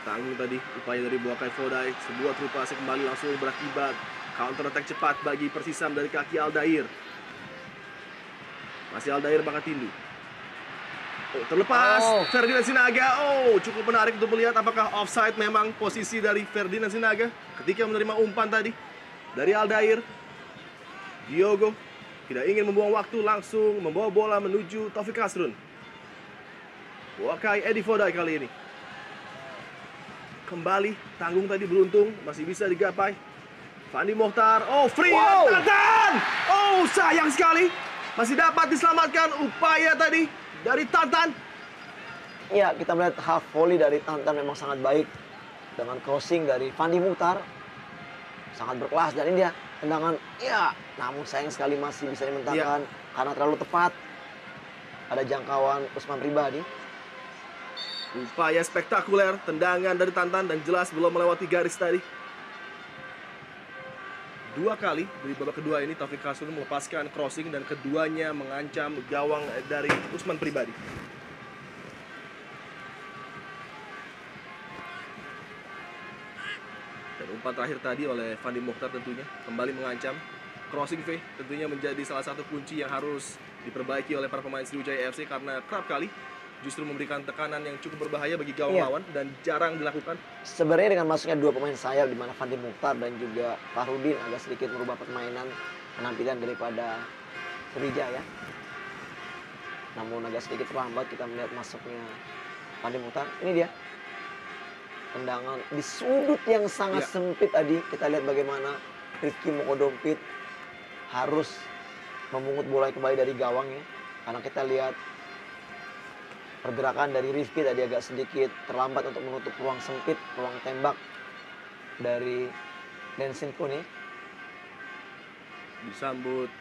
tanggung tadi upaya dari Buakai Fodai, sebuah true pass kembali langsung berakibat counter attack cepat bagi Persisam dari kaki Aldair. Masih Aldair Bakatindu. Oh, terlepas Oh. Ferdinand Sinaga. Oh, cukup menarik untuk melihat apakah offside memang posisi dari Ferdinand Sinaga ketika menerima umpan tadi dari Aldair. Diogo tidak ingin membuang waktu, langsung membawa bola menuju Taufik Kasrun. Buakai Edi Fodai kali ini. Kembali, tanggung tadi beruntung, masih bisa digapai. Fandi Mohtar, oh free, Wow. Tantan! Oh sayang sekali, masih dapat diselamatkan upaya tadi dari Tantan. Iya, kita melihat half volley dari Tantan memang sangat baik, dengan crossing dari Fandi Muhtar sangat berkelas, dan ini dia tendangan, ya, namun sayang sekali masih bisa dimentangkan karena terlalu tepat pada jangkauan Usman Pribadi. Upaya spektakuler, tendangan dari Tantan dan jelas belum melewati garis tadi. Dua kali di babak kedua ini Taufik Kasrun melepaskan crossing dan keduanya mengancam gawang dari Usman Pribadi. Dan umpan terakhir tadi oleh Fandi Mohtar tentunya kembali mengancam. Crossing V tentunya menjadi salah satu kunci yang harus diperbaiki oleh para pemain Sriwijaya FC karena kerap kali justru memberikan tekanan yang cukup berbahaya bagi gawang Iya. lawan dan jarang dilakukan. Sebenarnya dengan masuknya dua pemain sayap di mana Fandi Muhtar dan juga Fahrudin agak sedikit merubah permainan penampilan daripada Sriwijaya. Namun agak sedikit terlambat kita melihat masuknya Fandi Muhtar. Ini dia tendangan di sudut yang sangat Ya. sempit tadi. Kita lihat bagaimana Rifki Mokodompit harus memungut bola kembali dari gawangnya, karena kita lihat pergerakan dari Rifki tadi agak sedikit terlambat untuk menutup ruang sempit, ruang tembak dari Densin Kone. Disambut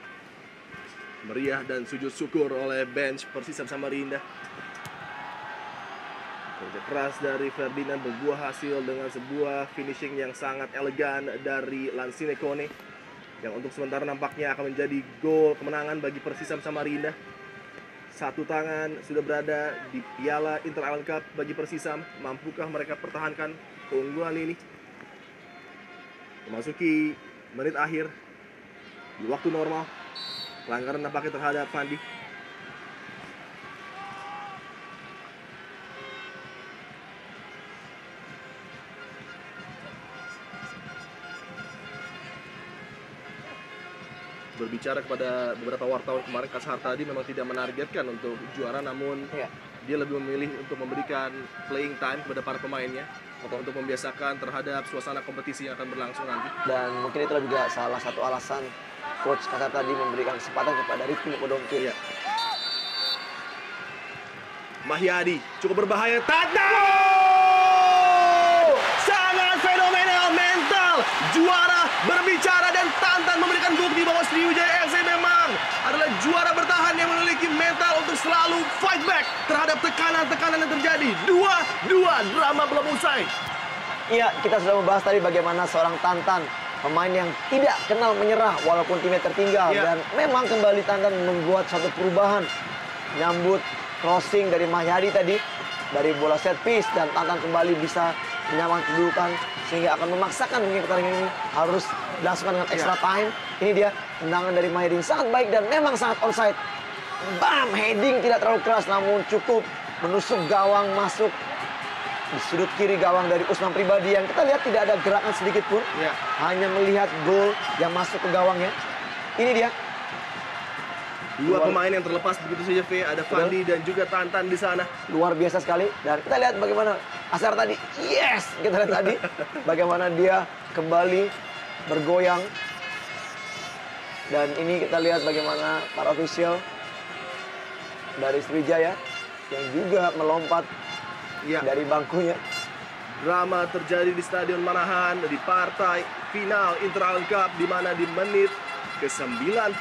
meriah dan sujud syukur oleh bench Persisam Samarinda. Kerja keras dari Ferdinand berbuah hasil dengan sebuah finishing yang sangat elegan dari Lansine Kone, yang untuk sementara nampaknya akan menjadi gol kemenangan bagi Persisam Samarinda. Satu tangan sudah berada di Piala Inter Island Cup bagi Persisam. Mampukah mereka pertahankan keunggulan ini? Memasuki menit akhir di waktu normal. Pelanggaran nampaknya terhadap Fandi. Berbicara kepada beberapa wartawan kemarin, Kashar tadi memang tidak menargetkan untuk juara, namun Iya. dia lebih memilih untuk memberikan playing time kepada para pemainnya untuk membiasakan terhadap suasana kompetisi yang akan berlangsung nanti. Dan mungkin itu juga salah satu alasan Coach Kashar tadi memberikan kesempatan kepada Rifki Mukodongkin. Iya. Mahyadi cukup berbahaya. Tanda! Sangat fenomenal mental. Juara berbicara dan Tantan memberikan bukti bahwa Sriwijaya FC memang adalah juara bertahan yang memiliki mental untuk selalu fight back terhadap tekanan-tekanan yang terjadi. 2-2, drama belum usai. Iya, kita sudah membahas tadi bagaimana seorang Tantan, pemain yang tidak kenal menyerah walaupun timnya tertinggal. Iya. Dan memang kembali Tantan membuat satu perubahan. Nyambut crossing dari Mahyadi tadi, dari bola set piece, dan Tantan kembali bisa menyamakan kedudukan sehingga akan memaksakan mungkin pertandingan ini harus dilangsungkan dengan extra time. Ini dia tendangan dari Mahyadi sangat baik dan memang sangat onside. Bam, heading tidak terlalu keras namun cukup menusuk gawang, masuk di sudut kiri gawang dari Usman Pribadi yang kita lihat tidak ada gerakan sedikit pun. Ya. Hanya melihat gol yang masuk ke gawangnya. Ini dia. Dua pemain yang terlepas begitu saja, V. Ada Fandi dan juga Tantan di sana. Luar biasa sekali. Dan kita lihat bagaimana Asar tadi. Yes! Kita lihat tadi bagaimana dia kembali bergoyang. Dan ini kita lihat bagaimana para official dari Sriwijaya yang juga melompat Ya. dari bangkunya. Drama terjadi di Stadion Manahan di partai final Inter Island Cup, di mana di menit ke-91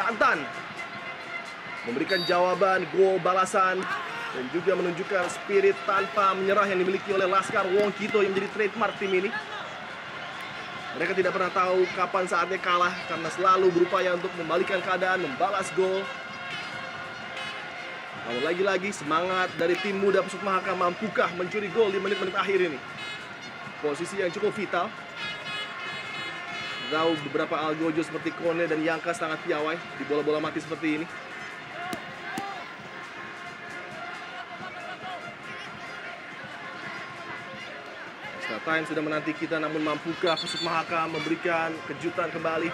Tantan memberikan jawaban gol balasan dan juga menunjukkan spirit tanpa menyerah yang dimiliki oleh Laskar Wongkito yang menjadi trademark tim ini. Mereka tidak pernah tahu kapan saatnya kalah karena selalu berupaya untuk membalikan keadaan, membalas gol. Namun lagi-lagi semangat dari tim muda Pusat Mahaka mampukah mencuri gol di menit-menit akhir ini. Posisi yang cukup vital. Tahu beberapa algojo seperti Kone dan Yangka sangat piawai di bola-bola mati seperti ini. Extra time sudah menanti kita, namun mampukah Pusat Mahaka memberikan kejutan kembali.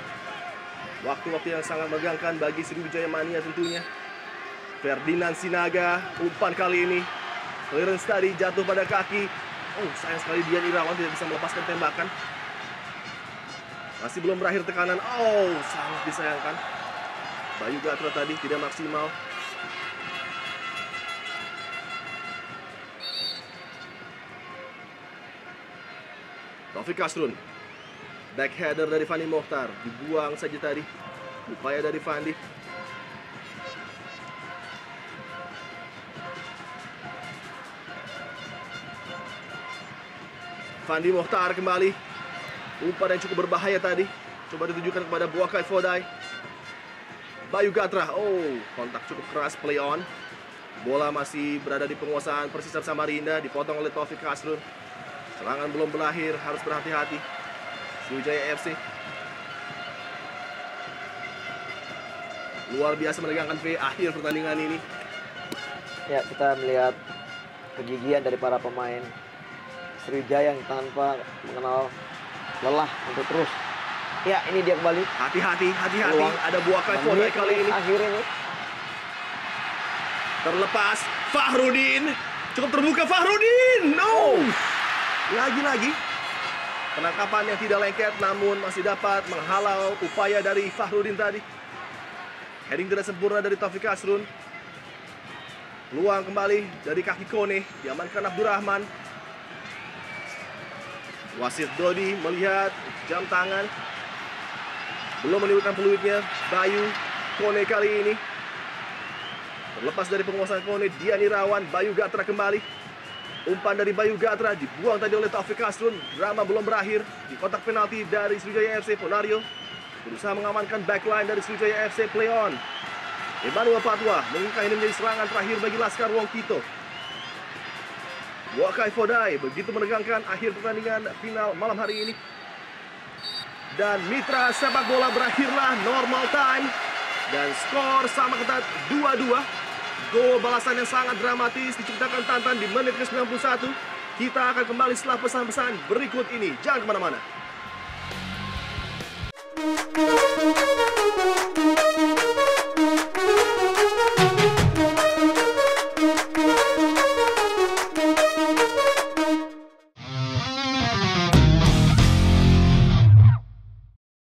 Waktu-waktu yang sangat megangkan bagi Sriwijaya Mania tentunya. Ferdinand Sinaga, umpan kali ini. Clearance tadi jatuh pada kaki. Oh, sayang sekali Dian Irawan tidak bisa melepaskan tembakan. Masih belum berakhir tekanan. Oh, sangat disayangkan. Bayu Gatra tadi tidak maksimal. Taufik Kasrun. Backheader dari Fandi Mokhtar. Dibuang saja tadi. Upaya dari Fandi. Fandi Mokhtar kembali. Umpan yang cukup berbahaya tadi. Coba ditujukan kepada Buakai Fodai. Bayu Gatra. Oh, kontak cukup keras, play on. Bola masih berada di penguasaan Persisam Samarinda. Dipotong oleh Taufik Kasrun. Serangan belum berakhir, harus berhati-hati. Sriwijaya FC. Luar biasa menegangkan V akhir pertandingan ini. Ya, kita melihat kegigihan dari para pemain Sriwijaya yang tanpa mengenal lelah untuk terus. Ya, ini dia kembali. Hati-hati. Peluang. Ada Buakai Fodai kali ini. Akhir ini. Terlepas. Fahrudin. Cukup terbuka Fahrudin. No. Lagi-lagi. Penangkapan yang tidak lengket namun masih dapat menghalau upaya dari Fahrudin tadi. Heading tidak sempurna dari Taufik Kasrun. Peluang kembali dari kaki Kone. Diamankan Abdurrahman. Wasit Dodi melihat jam tangan. Belum menimbulkan peluitnya. Bayu Kone kali ini. Terlepas dari penguasaan Kone, Dian Irawan. Bayu Gatra kembali. Umpan dari Bayu Gatra dibuang tadi oleh Taufik Kasrun. Drama belum berakhir. Di kotak penalti dari Sriwijaya FC, Ponario berusaha mengamankan backline dari Sriwijaya FC, play on. Emmanuel Patwa mengingkar ini menjadi serangan terakhir bagi Laskar Wongkito. Buakai Fodai begitu menegangkan akhir pertandingan final malam hari ini. Dan mitra sepak bola berakhirlah normal time. Dan skor sama ketat 2-2. Gol balasan yang sangat dramatis diciptakan Tantan di menit ke-91. Kita akan kembali setelah pesan-pesan berikut ini. Jangan kemana-mana.